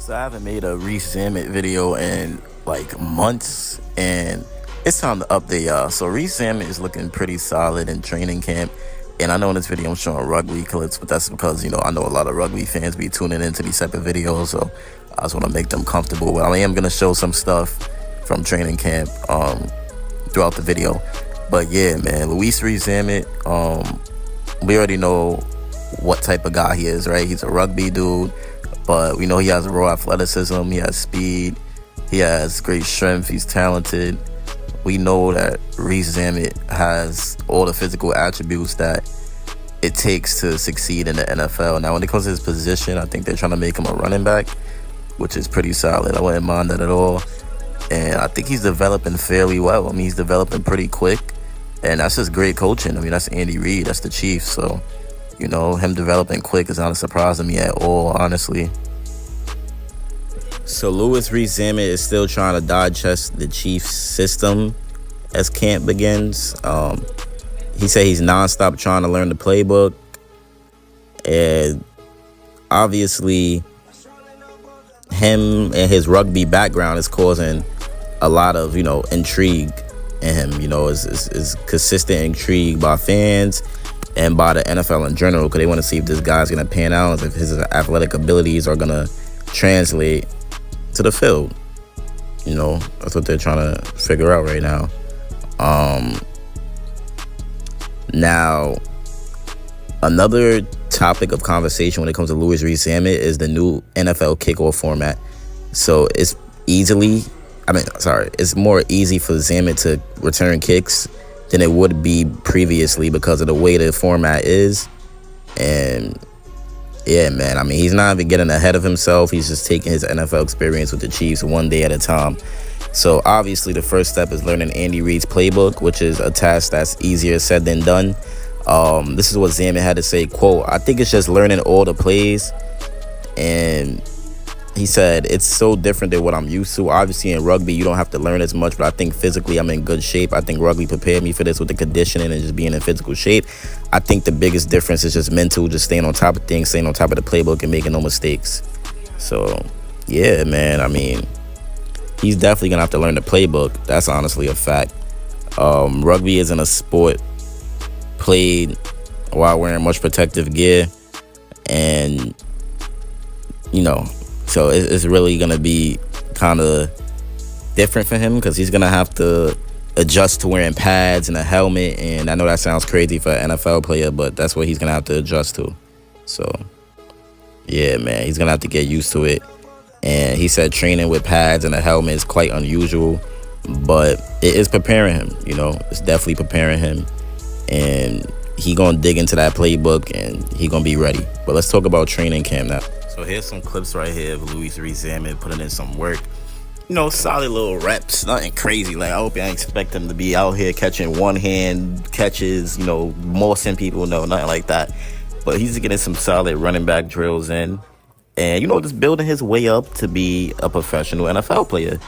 So I haven't made a Rees-Zammit video in like months, and it's time to update y'all. So Rees-Zammit is looking pretty solid in training camp, and I know in this video I'm showing rugby clips, but that's because I know a lot of rugby fans be tuning into these type of videos, so I just want to make them comfortable. But I am gonna show some stuff from training camp throughout the video. But yeah, man, Luis Rees-Zammit, we already know what type of guy he is, right? He's a rugby dude. But we know he has raw athleticism, he has speed, he has great strength, he's talented. We know that Rees-Zammit has all the physical attributes that it takes to succeed in the NFL. Now, when it comes to his position, I think they're trying to make him a running back, which is pretty solid. I wouldn't mind that at all. And I think he's developing fairly well. I mean, he's developing pretty quick. And that's just great coaching. I mean, that's Andy Reid, that's the Chiefs. So, him developing quick is not a surprise to me at all, honestly. So Luis Rees-Zammit is still trying to digest the Chiefs system as camp begins. He said he's nonstop trying to learn the playbook. And obviously, him and his rugby background is causing a lot of, intrigue in him. Is consistent intrigue by fans and by the NFL in general, because they want to see if this guy's going to pan out, if his athletic abilities are going to translate to the field. That's what they're trying to figure out right now. Now, another topic of conversation when it comes to Luis Rees-Zammit is the new NFL kickoff format. So it's more easy for Zammit to return kicks than it would be previously because of the way the format is. And yeah, man, he's not even getting ahead of himself. He's just taking his NFL experience with the Chiefs one day at a time. So obviously the first step is learning Andy Reid's playbook, which is a task that's easier said than done. This is what Zammit had to say, quote, "I think it's just learning all the plays." And he said, "It's so different than what I'm used to. Obviously, in rugby, you don't have to learn as much, but I think physically I'm in good shape. I think rugby prepared me for this with the conditioning and just being in physical shape. I think the biggest difference is just mental, just staying on top of things, staying on top of the playbook and making no mistakes." So, yeah, man, he's definitely going to have to learn the playbook. That's honestly a fact. Rugby isn't a sport played while wearing much protective gear. And, so it's really going to be kind of different for him because he's going to have to adjust to wearing pads and a helmet. And I know that sounds crazy for an NFL player, but that's what he's going to have to adjust to. So, yeah, man, he's going to have to get used to it. And he said training with pads and a helmet is quite unusual, but it is preparing him, It's definitely preparing him. And he going to dig into that playbook and he going to be ready. But let's talk about training camp now. So here's some clips right here of Luis Rees-Zammit putting in some work. Solid little reps, nothing crazy. Like, I hope y'all expect him to be out here catching one-hand catches, mossing people, nothing like that. But he's getting some solid running back drills in. And, just building his way up to be a professional NFL player.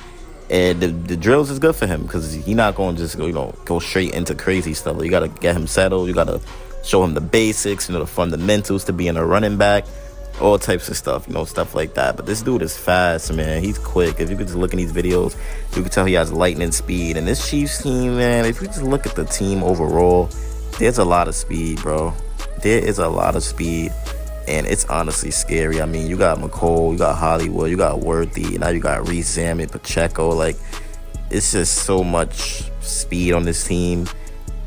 And the drills is good for him because he's not going to just go straight into crazy stuff. You got to get him settled. You got to show him the basics, the fundamentals to being a running back. All types of stuff, stuff like that. But this dude is fast, man. He's quick. If you could just look at these videos, you could tell he has lightning speed. And this Chiefs team, man, if you just look at the team overall, there's a lot of speed, bro. There is a lot of speed. And it's honestly scary. You got McCole, you got Hollywood, you got Worthy, now you got Rees-Zammit, Pacheco. Like, it's just so much speed on this team.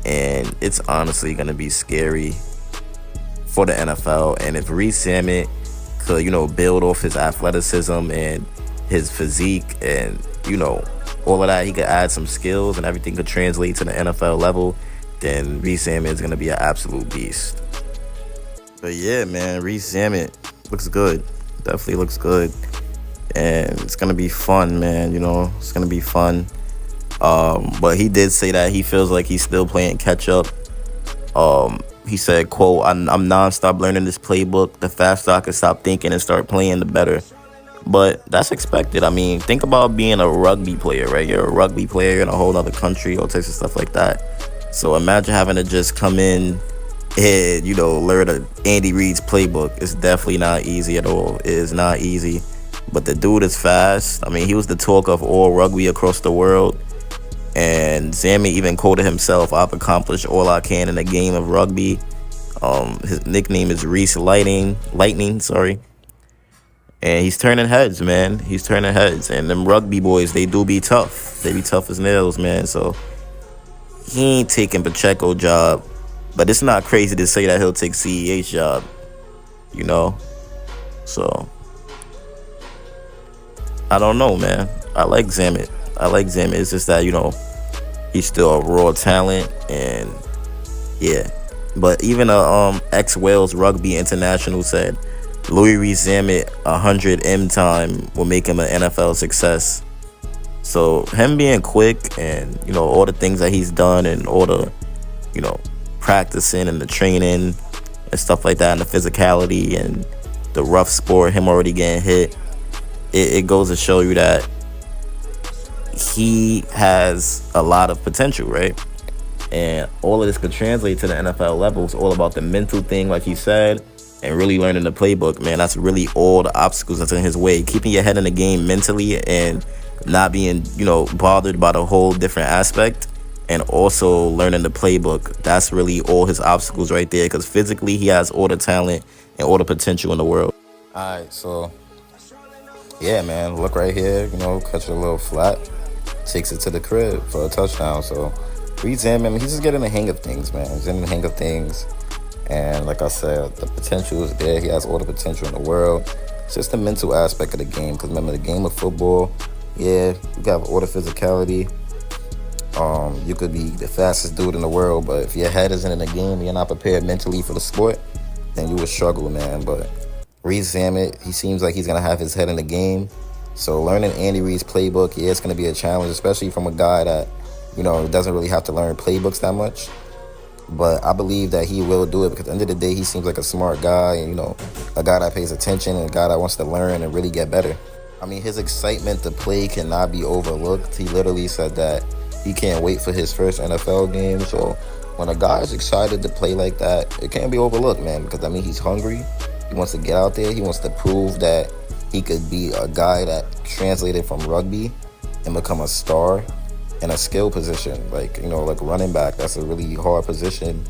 And it's honestly going to be scary for the NFL. And if Rees-Zammit could, build off his athleticism and his physique and, all of that, he could add some skills and everything could translate to the NFL level, then Rees-Zammit is going to be an absolute beast. But yeah, man, Rees-Zammit looks good. Definitely looks good. And it's going to be fun, man, It's going to be fun. But he did say that he feels like he's still playing catch up. He said, quote, I'm nonstop learning this playbook. The faster I can stop thinking and start playing, the better. But that's expected. Think about being a rugby player, right? You're a rugby player in a whole other country, all types of stuff like that. So imagine having to just come in and, learn Andy Reid's playbook. It's definitely not easy at all. It is not easy. but the dude is fast. I mean, he was the talk of all rugby across the world. And Zamit even quoted himself, "I've accomplished all I can in the game of rugby." His nickname is Lightning, sorry. And he's turning heads, man. He's turning heads. And them rugby boys, they do be tough. They be tough as nails, man. So he ain't taking Pacheco job. But it's not crazy to say that he'll take CEH job, you know? So I don't know, man. I like Zamit. It's just that, he's still a raw talent, and yeah. But even a ex-Wales rugby international said Louis Rees-Zammit 100 M time will make him an NFL success. So him being quick and, all the things that he's done and all the, practicing and the training and stuff like that, and the physicality and the rough sport, him already getting hit, it goes to show you that he has a lot of potential, right? And all of this could translate to the NFL level. It's all about the mental thing, like he said, and really learning the playbook, man. That's really all the obstacles that's in his way. Keeping your head in the game mentally and not being, bothered by the whole different aspect, and also learning the playbook. That's really all his obstacles right there, because physically he has all the talent and all the potential in the world. All right, so yeah, man, look right here, catch it a little flat, takes it to the crib for a touchdown. So Rees-Zammit, he's just getting the hang of things, man. He's in the hang of things. And like I said, the potential is there. He has all the potential in the world. It's just the mental aspect of the game. Because remember, the game of football, yeah, you got all the physicality. You could be the fastest dude in the world, but if your head isn't in the game and you're not prepared mentally for the sport, then you would struggle, man. But Rees-Zammit, he seems like he's going to have his head in the game. So learning Andy Reid's playbook, yeah, it's going to be a challenge, especially from a guy that, doesn't really have to learn playbooks that much. But I believe that he will do it, because at the end of the day, he seems like a smart guy and, a guy that pays attention and a guy that wants to learn and really get better. I mean, his excitement to play cannot be overlooked. He literally said that he can't wait for his first NFL game. So when a guy is excited to play like that, it can't be overlooked, man, because, he's hungry. He wants to get out there. He wants to prove that he could be a guy that translated from rugby and become a star in a skill position, like running back. That's a really hard position,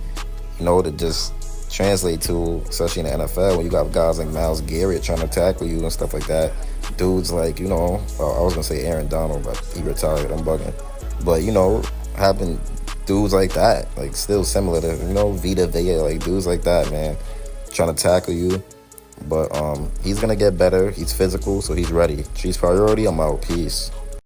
to just translate to, especially in the NFL when you got guys like Myles Garrett trying to tackle you and stuff like that. Dudes like, I was gonna say Aaron Donald, but he retired. I'm bugging. But having dudes like that, like still similar to Vita Vea, like dudes like that, man, trying to tackle you. But he's gonna get better. He's physical, so he's ready. Chiefs priority. I'm out. Peace.